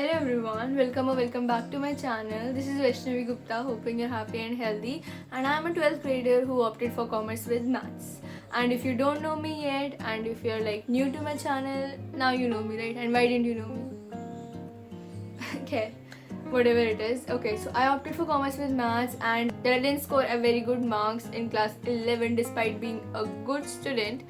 Hello everyone, welcome or welcome back to my channel. This is Vaishnavi Gupta, hoping you're happy and healthy. And I'm a 12th grader who opted for commerce with maths. And if you don't know me yet, and if you're like new to my channel, now you know me, right? And why didn't you know me? Okay, whatever it is. Okay, so I opted for commerce with maths and then I didn't score a very good marks in class 11 despite being a good student.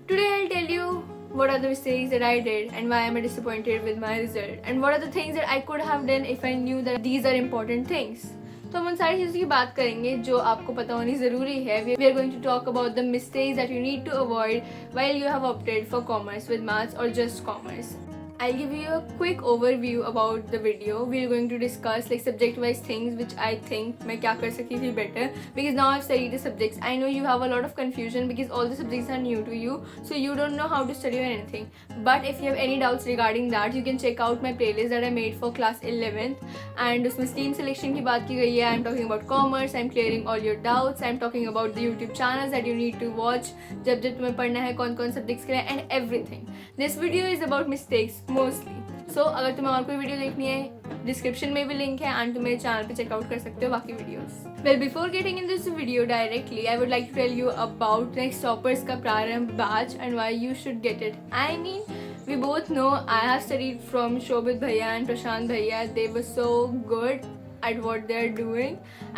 Today I'll tell you what are the mistakes that I did and why am I disappointed with my result and what are the things that I could have done if I knew that these are important things. तो हम उन सारी चीज़ों की बात करेंगे जो आपको पता होनी ज़रूरी है. We are going to talk about the mistakes that you need to avoid while you have opted for commerce with maths or just commerce. I'll give you a quick overview about the video. We're going to discuss like subject-wise things which I think मैं क्या कर सकती थी better because now I've studied the subjects. I know you have a lot of confusion because all the subjects are new to you, so you don't know how to study or anything. But if you have any doubts regarding that, you can check out my playlist that I made for class 11th. And उसमें stream selection की बात की गई है. I'm talking about commerce. I'm clearing all your doubts. I'm talking about the YouTube channels that you need to watch जब जब तुम्हें पढ़ना है कौन-कौन subjects के लिए and everything. This video is about mistakes. Mostly अगर तुम्हें और कोई वीडियो देखनी है डिस्क्रिप्शन में भी लिंक है एंड तुम मेरे चैनल पे चेकआउट कर सकते हो बाकी videos. Well before getting in this video directly I would like to tell you about next toppers का Prarambh batch and why you should get it. I mean we both know I have studied from Shobhit भैया and Prashant भैया. They were so good at what they are doing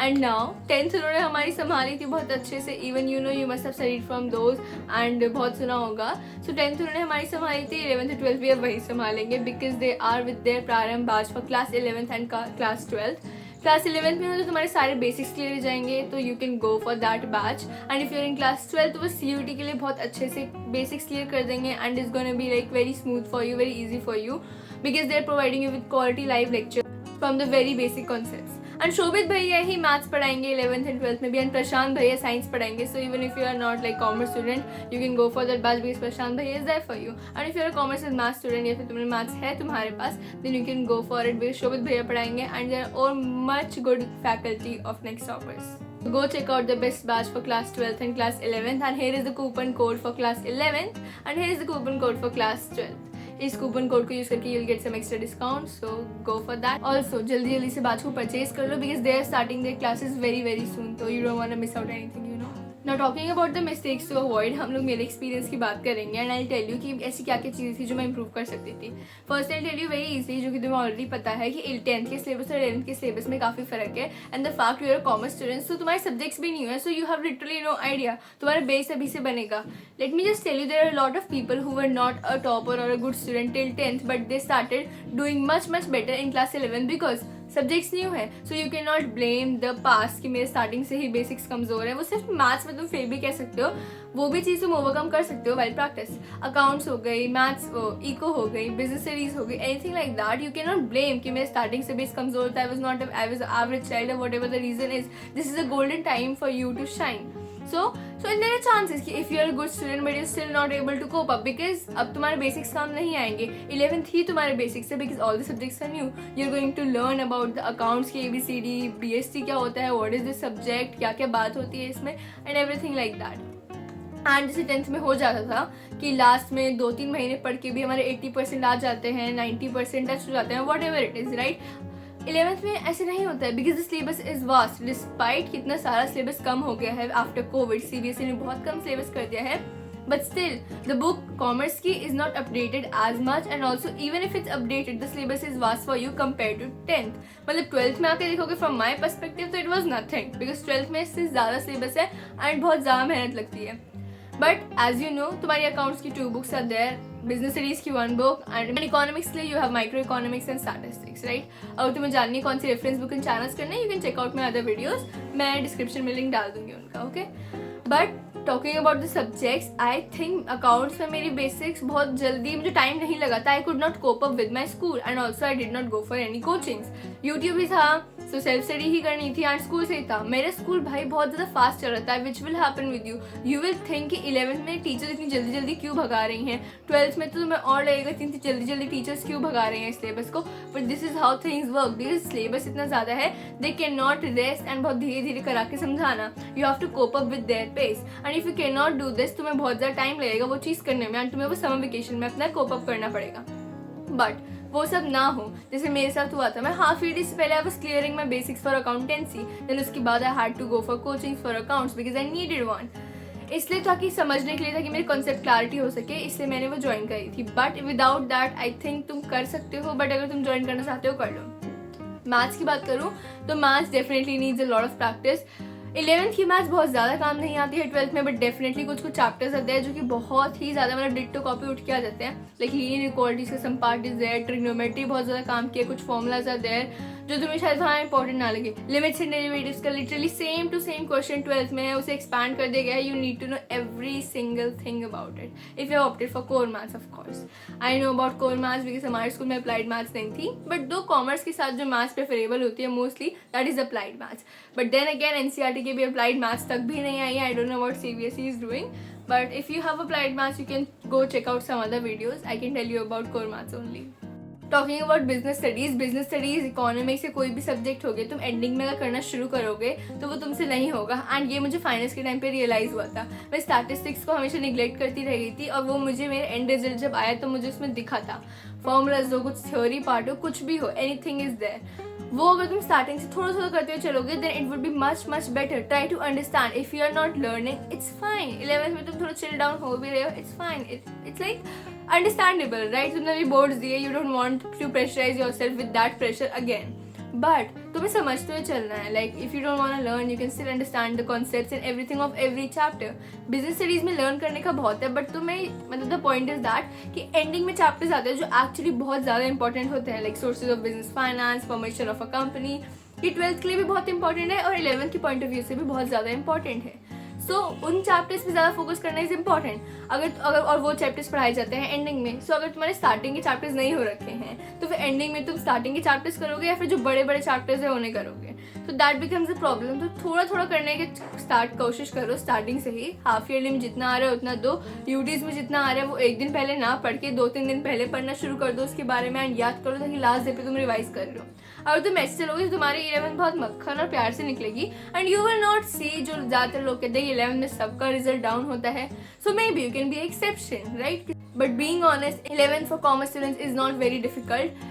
and now 10th उन्होंने हमारी संभाली थी बहुत अच्छे से. even you must have studied from those and बहुत सुना होगा. so 10th उन्होंने हमारी संभाली थी. 11th 12th भी अब वही संभालेंगे because they are with their प्रारंभ batch for class 11th and class 12th. Class 11th में तो तुम्हारे सारे बेसिक्स क्लियर हो जाएंगे तो you can go for that batch and if you're in class 12 तो वो CUT के लिए बहुत अच्छे से बेसिक्स क्लियर कर देंगे and is gonna be like very smooth for you, very easy for you because they are providing you with quality live lecture from the very basic concepts. And Shobhit भैया ही maths पढ़ाएंगे 11th and 12th में भी and Prashant भैया science पढ़ाएंगे. So even if you are not like commerce student you can go for that batch because Prashant भैया is there for you. And if you are commerce with maths student या फिर तुम्हें maths है तुम्हारे पास then you can go for it because Shobhit भैया पढ़ाएंगे and there और much good faculty of next toppers. Go check out the best batch for class 12th and class 11th and here is the coupon code for class 11th and here is the coupon code for class 12th. इस coupon code को use करके you'll get some extra discount, so go for that. Also जल्दी से batch को purchase कर लो because they are starting their classes very soon, so you don't want to miss out anything, you know. Now talking about the mistakes to avoid, हम लोग मेरे experience की बात करेंगे एंड आई टेल यू कि ऐसी क्या क्या चीज़ें थी जो मैं इंप्रूव कर सकती थी. First I tell you very easily जो कि तुम्हें ऑलरेडी पता है कि 10th के सिलेबस और 11th के सिलेबस में काफ़ी फर्क है and the fact you are commerce students तो तुम्हारे सब्जेक्ट्स भी नहीं है so you have literally no idea. तुम्हारा बेस अभी से बनेगा. Let me just tell you there are lot of people who were not a topper और a good student till 10th but they started doing much better in class 11 because subjects new है. So you can not blame the past कि मेरे starting से ही basics कमजोर है. वो सिर्फ maths में तुम फेल भी कह सकते हो, वो भी चीज़ तुम ओवरकम कर सकते हो वाइल प्रैक्टिस. अकाउंट्स हो गई, मैथ्स इको हो गई, बिजनेस स्टडीज हो गई, anything like that you can not blame कि मेरे स्टार्टिंग से बेस कमजोर था. आई वाज एवरेज चाइल्ड और whatever the reason is this is a golden time for you to shine. So there are chances कि if you are a good student but you're still not able to cope up because अब तुम्हारे basics काम नहीं आएंगे. 11th ही तुम्हारे basics है because all the subjects are new. You're going to learn about the accounts की ABCD, BST क्या होता है, what is this subject, क्या क्या बात होती है इसमें and everything like that. And जैसे 10th में हो जाता था कि लास्ट में 2-3 महीने पढ़ के भी हमारे 80% आ जाते हैं, 90% टच हो जाते हैं, what ever it is right. 11th में ऐसे नहीं होता है because the syllabus is vast. Despite कितना सारा सिलेबस कम हो गया है आफ्टर कोविड, CBSE ने बहुत कम सिलेबस कर दिया है but still the book commerce की is not updated as much and also even if it's updated the syllabus is vast for you compare to 10th. मतलब 12th में आकर देखोगे फ्रॉम माई पर्सपेक्टिव तो it was nothing because 12th में इससे ज़्यादा syllabus है एंड बहुत ज़्यादा मेहनत लगती है. बट एज यू नो तुम्हारी अकाउंट्स की 2 books are there, business studies की 1 बुक एंड इकोनॉमिक्स के लिए you have micro economics and statistics right. अगर तुम्हें जाननी कौन सी रेफरेंस बुक एंड चैनल्स करना है you can check out my other videos. मैं डिस्क्रिप्शन में लिंक डाल दूंगी उनका. Okay but talking about the subjects I think accounts में मेरी बेसिक्स बहुत जल्दी मुझे टाइम नहीं लगा था. I could not cope up with my school and also I did not go for any coachings. YouTube भी था सो सेल्फ स्टडी ही करनी थी एंड स्कूल से ही था. मेरे स्कूल भाई बहुत ज़्यादा फास्ट चल रहा था which will happen with you. You will think कि 11th में टीचर्स इतनी जल्दी क्यों भगा रही हैं, 12th में तो तुम्हें और लगेगा इतनी जल्दी टीचर्स क्यों भगा रहे हैं सिलेबस को. But this is how things work because syllabus इतना ज़्यादा है they can not rest and बहुत धीरे करा के समझाना. You have to cope up with their pace and if you can not do this तुम्हें बहुत ज़्यादा टाइम लगेगा वो चीज़ करने में एंड तुम्हें वो समर वेकेशन में अपना कोप अप करना पड़ेगा. बट वो सब ना हो जैसे मेरे साथ हुआ था। मैं हाफ ईयरली से पहले I was clearing my basics for accountancy, then उसके बाद I had to go for coaching for accounts because I needed one, इसलिए ताकि समझने के लिए, ताकि मेरी कॉन्सेप्ट क्लैरिटी हो सके, इसलिए मैंने वो ज्वाइन करी थी। But without that I think तुम कर सकते हो, बट अगर तुम ज्वाइन करना चाहते हो कर लो। मैथ्स की बात करूँ तो maths definitely needs a lot of practice. 11th की मैथ्स बहुत ज़्यादा काम नहीं आती है 12th में, बट डेफिनेटली कुछ चैप्टर्स आते हैं जो कि बहुत ही ज़्यादा मतलब डिट्टो कॉपी उठ के आ जाते हैं। लाइक लीनियर इक्वालिटीज का some part is there, trigonometry बहुत ज़्यादा काम किया, कुछ फॉर्मूलाज आर देयर जो तुम्हें शायद वहाँ इंपॉर्टेंट ना लगे। लिमिट्स एंड डेरिवेटिव्स का literally same to same question 12th में है, उसे एक्सपैंड कर दिया गया है। You need to know every single thing about it if you opted for core maths. Of course I know about core maths because हमारे school में applied maths नहीं थी, बट दो कॉमर्स के साथ जो मैथ्स प्रेफरेबल होती है mostly that is applied maths. But then again NCERT के भी अप्लाइड मैथ्स तक भी नहीं आई है। I don't know what CBSE is doing, but if you have applied maths you can go check out some other videos. I can tell you about core maths only. Talking about business studies, economics से कोई भी subject हो गए, तुम ending में अगर करना शुरू करोगे तो वो तुमसे नहीं होगा। एंड ये मुझे फाइनेंस के टाइम पे रियलाइज हुआ था। मैं स्टैटिस्टिक्स को हमेशा निगलेक्ट करती रह गई थी, और वो मुझे मेरे एंड रिजल्ट जब आया तो मुझे उसमें दिखा था। फॉर्मूलाज हो, कुछ थ्योरी पार्ट हो, कुछ भी हो, एनीथिंग इज देयर। वो अगर तुम स्टार्टिंग से थोड़ा थोड़ा करते हुए चलोगे then it would be much better. Try to understand. If you are not learning it's fine. 11th में तुम थोड़ा चिल डाउन हो भी रहे हो, it's fine, it's like understandable, right? तुमने अभी बोर्ड्स दिए, you don't want to pressurise yourself with that pressure again, but तुम्हें समझते हुए चलना है। Like if you don't want to learn you can still understand the concepts and everything of every chapter. Business studies में learn करने का बहुत है, बट तुम्हें मतलब द पॉइंट इज दैट कि एंडिंग में चैप्टर्स आते हैं जो एक्चुअली बहुत ज़्यादा इंपॉर्टेंट होते हैं, like sources of business finance, formation of a company. ये 12th के लिए भी बहुत इंपॉर्टेंट है और 11th के पॉइंट ऑफ व्यू से भी बहुत ज़्यादा इंपॉर्टेंट है। सो उन चैप्टर्स पे ज़्यादा फोकस करना इज इम्पॉर्टेंट। अगर और वो चैप्टर्स पढ़ाए जाते हैं एंडिंग में। सो अगर तुम्हारे स्टार्टिंग के चैप्टर्स नहीं हो रखे हैं तो फिर एंडिंग में तुम स्टार्टिंग के चैप्टर्स करोगे या फिर जो बड़े बड़े चैप्टर्स है उन्हें करोगे, तो दैट बिकम्स अ प्रॉब्लम। तो थोड़ा थोड़ा करने के स्टार्ट कोशिश करो स्टार्टिंग से ही। हाफ ईयरली में जितना आ रहा है उतना दो, यूटीज में जितना आ रहा है वो एक दिन पहले ना पढ़ के 2-3 दिन पहले पढ़ना शुरू कर दो उसके बारे में, एंड याद करो ताकि लास्ट डे पे तुम रिवाइज कर रहे हो। अगर तुम ऐसे चलोगे तो तुम्हारी 11th बहुत मक्खन और प्यार से निकलेगी, एंड यू विल नॉट सी जो ज़्यादातर लोग कहते हैं 11th में सबका रिजल्ट डाउन होता है। So may be you can be exception, right? But being honest 11th for commerce students is not very difficult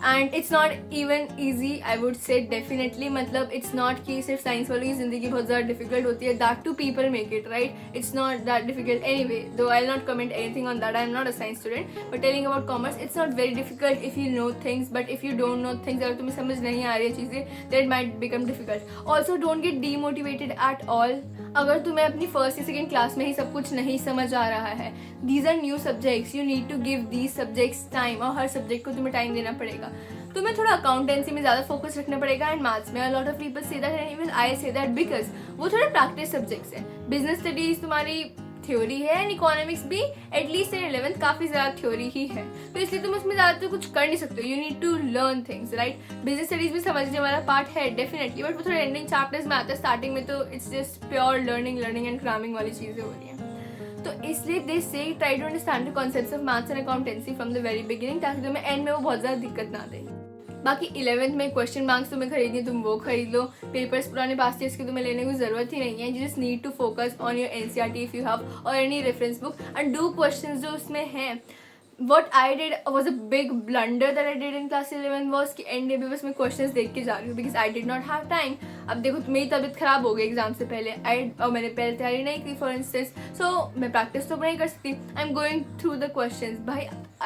and it's not even easy, I would say definitely. मतलब it's not कि सिर्फ science वालों की जिंदगी बहुत ज़्यादा difficult होती है, that too people make it, right? It's not that difficult anyway, though I will not comment anything on that, I am not a science student, but telling about commerce it's not very difficult if you know things, but if you don't know things, अगर तुम्हें समझ नहीं आ रही है चीज़ें that might become difficult. Also don't get demotivated at all. अगर तुम्हें अपनी फर्स्ट या सेकेंड क्लास में ही सब कुछ नहीं समझ आ रहा है, these are new subjects, you need to give these subjects time, और हर सब्जेक्ट को तुम्हें टाइम देना पड़ेगा। तुम्हें थोड़ा अकाउंटेंसी में ज़्यादा फोकस रखना पड़ेगा एंड मैथ्स में। A lot of people say that and even I say that because वो थोड़े प्रैक्टिस सब्जेक्ट्स हैं। बिजनेस स्टडीज तुम्हारी थ्योरी है एंड इकोनॉमिक्स भी एटलीस्ट इन 11th काफ़ी ज़्यादा थ्योरी ही है, तो इसलिए तुम उसमें ज़्यादातर कुछ कर नहीं सकते हो। You need to learn things, right? Business studies में समझने वाला पार्ट है डेफिनेटली, बट वो थोड़े एंडिंग चैप्टर्स में आता है। स्टार्टिंग में तो it's just pure learning and cramming वाली चीज़ें हो रही हैं। तो इसलिए they say try to understand the concepts of maths and accountancy from the very beginning, ताकि तुम्हें एंड में वो बहुत ज़्यादा दिक्कत ना दे। बाकी 11th में क्वेश्चन बैंक्स तुम्हें खरीदनी तुम वो खरीद लो। पेपर्स पुराने पास्ट ईयर्स के तुम्हें लेने की जरूरत ही नहीं है। You just need to focus on your NCERT if you have और any reference book and do questions जो उसमें हैं। What I did was a big blunder that I did in class 11 was कि एंड डे पे बस मैं questions देख के जा रही हूँ because I did not have time। अब देखो मेरी तबीयत खराब हो गई एग्जाम से पहले, और मैंने पहले तैयारी नहीं की फॉर इंस्टेंस, सो मैं प्रैक्टिस तो नहीं कर सकती। I am going through the questions. भाई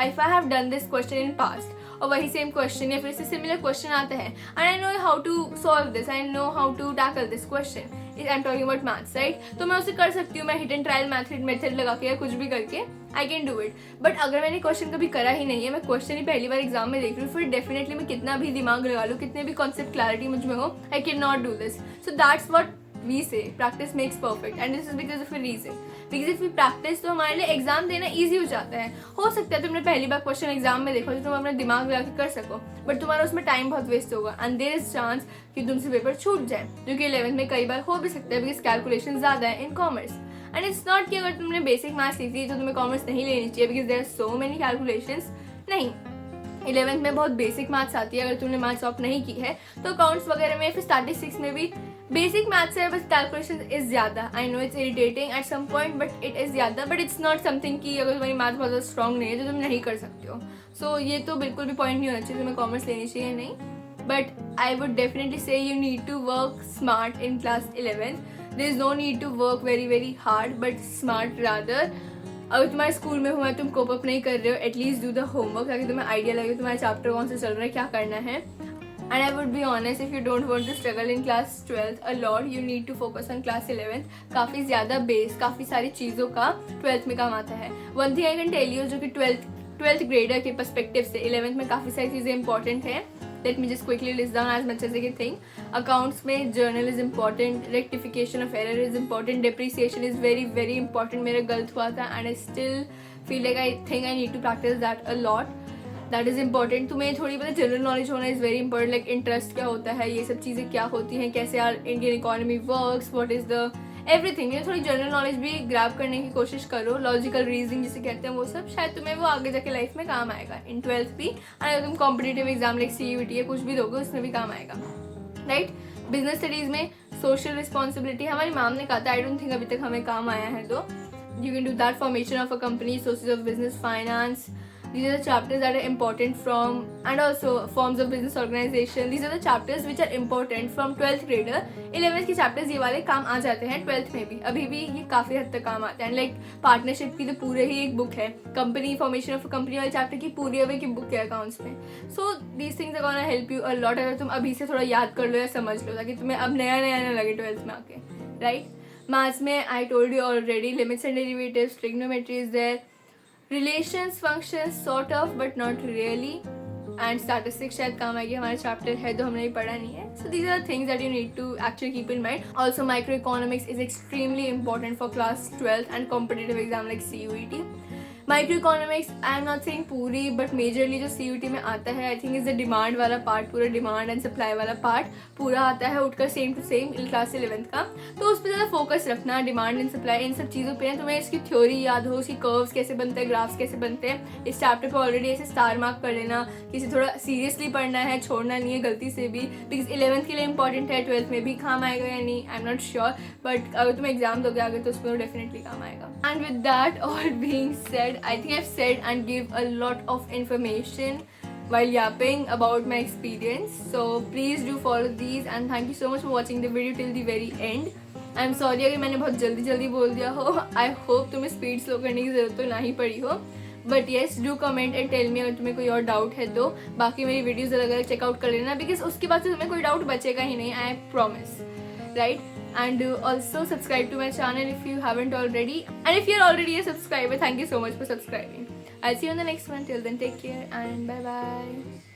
if I have done this question in past और वही सेम क्वेश्चन या फिर इससे सिमिलर क्वेश्चन आता है and I know how to solve this, I know how to tackle this question, I am talking about maths, right? तो मैं उसे कर सकती हूँ, मैं हिट एंड ट्रायल मेथड लगा के या कुछ भी करके I can do it. But अगर मैंने क्वेश्चन कभी करा ही नहीं है, मैं क्वेश्चन ही पहली बार एग्जाम में देख रही हूँ, फिर डेफिनेटली मैं कितना भी दिमाग लगा लूँ, कितने भी कॉन्सेप्ट क्लैरिटी मुझ में हो, I can not do this. So that's what we say practice makes perfect and this is because of a reason. Because if we practice तो हमारे लिए एग्जाम देना ईजी हो जाता है। हो सकता है तुमने पहली बार क्वेश्चन एग्जाम में देखो तो तुम अपना दिमाग लगा के कर सको, बट तुम्हारा उसमें टाइम बहुत वेस्ट होगा एंड देयर इज चांस कि तुमसे पेपर छूट जाए, जो कि 11th में कई बार हो भी सकता है बिकॉज कैलकुलेशन ज़्यादा है in commerce. And it's not कि अगर तुमने बेसिक मैथ्स सीखी तो तुम्हें कॉमर्स नहीं लेनी चाहिए because there are so many calculations. नहीं, 11th में बहुत बेसिक मैथ्स आती है। अगर तुमने मैथ्स ऑप्ट नहीं की है तो अकाउंट्स वगैरह में फिर स्टैटिस्टिक्स में भी बेसिक मैथ्स है, बस कैलकुलेशन इज ज़्यादा. I know it's irritating at some point, but it is ज़्यादा. बट इट्स नॉट समथिंग कि अगर तुम्हारी मैथ बहुत ज़्यादा स्ट्रॉन्ग नहीं है तो तुम नहीं कर सकते हो. सो ये तो बिल्कुल भी पॉइंट नहीं होना चाहिए तुम्हें कॉमर्स लेनी चाहिए नहीं. But I would definitely say you need to work smart in class 11th. There is no need to work very very hard but smart rather. अगर तुम्हारे स्कूल में हुआ तुम कोप अप नहीं कर रहे हो, एटलीस्ट डू द होमवर्क ताकि तुम्हें आइडिया लगे तुम्हारा चैप्टर कौन सा चल रहा है, क्या करना है. And I would be honest, if you don't want to struggle in class 12th a lot, you need to focus on class 11th. काफ़ी ज़्यादा बेस, काफ़ी सारी चीज़ों का 12th में काम आता है. One thing I can tell you जो कि 12th ग्रेडर के पर्सपेक्टिव से 11th में काफ़ी सारी चीज़ें इंपॉर्टेंट हैं. Let me just quickly list down as much as I can think. Accounts में journal is important, rectification of error is important, depreciation is very very important. मेरा गलत हुआ था and I still feel like I think I need to practice that a lot. That is important. तुम्हें थोड़ी पता general knowledge होना is very important. Like interest क्या होता है, ये सब चीज़ें क्या होती हैं, कैसे यार Indian economy works, what is the everything. ये थोड़ी जनरल नॉलेज भी ग्रैब करने की कोशिश करो. लॉजिकल रीजनिंग जिसे कहते हैं वो सब शायद तुम्हें वो आगे जाके लाइफ में काम आएगा इन 12th भी. और अगर तुम कॉम्पिटेटिव एग्जाम लाइक CUET या कुछ भी दोगे उसमें भी काम आएगा. राइट. बिजनेस स्टडीज़ में सोशल रिस्पॉन्सिबिलिटी हमारी मैम ने कहा था. आई डोंट थिंक अभी तक हमें काम आया है. तो you can do that. Formation of a company, sources of business, finance. These are the chapters that are important from, and also forms of business organization. These are the chapters which are important from 12th grader. 11th के chapters ये वाले काम आ जाते हैं 12th में भी. अभी भी ये काफ़ी हद तक काम आते हैं. लाइक पार्टनरशिप की तो पूरे ही एक बुक है. कंपनी फॉर्मेशन ऑफ कंपनी वाले चैप्टर की पूरी अभी की बुक है अकाउंट्स में. So these things are gonna help you a lot. अगर तुम अभी से थोड़ा याद कर लो या समझ लो ताकि तुम्हें अब नया नया ना लगे 12th में आके. राइट. मैथ्स में I told you already, limits and derivatives, trigonometry is there, relations, functions sort of but not really, and statistics शायद काम आएगी. हमारा चैप्टर है तो हमने पढ़ा नहीं है. So these are things that you need to actually keep in mind. Also micro economics is extremely important for class 12th and competitive exam like CUET. Micro economics I am not saying पूरी but majorly जो CUET में आता है I think is the demand वाला part. पूरा demand and supply वाला part पूरा आता है उठकर same to same class 11th का. तो उस पर ज़्यादा फोकस रखना. डिमांड एंड सप्लाई इन सब चीज़ों पे तुम्हें इसकी थ्योरी याद हो, उसकी कर्व्स कैसे बनते हैं, ग्राफ्स कैसे बनते हैं. इस चैप्टर पे ऑलरेडी ऐसे स्टार मार्क कर लेना. किसी थोड़ा सीरियसली पढ़ना है, छोड़ना नहीं है गलती से भी, बिकॉज 11th के लिए इंपॉर्टेंट है. 12th में भी काम आएगा या नहीं आई एम नॉट श्योर, बट अगर तुम एग्जाम दोगे आगे तो उसमें डेफिनेटली काम आएगा. And with that all being said, I think I have said and give a lot of information while yapping about my experience. So please do follow these and thank you so much for watching the video till the very end. I'm sorry अगर मैंने बहुत जल्दी बोल दिया हो. I hope तुम्हें speed slow करने की ज़रूरत तो ना ही पड़ी हो. But yes do comment and tell me अगर तुम्हें कोई और डाउट है तो. बाकी मेरी वीडियोज़ अलग अलग चेकआउट कर लेना बिकॉज उसके बाद से तुम्हें कोई डाउट बचेगा ही नहीं. I promise. Right. And also subscribe to my channel if you haven't already. And if you're already a subscriber, thank you so much for subscribing. I'll see you in the next one. Till then, take care and bye bye.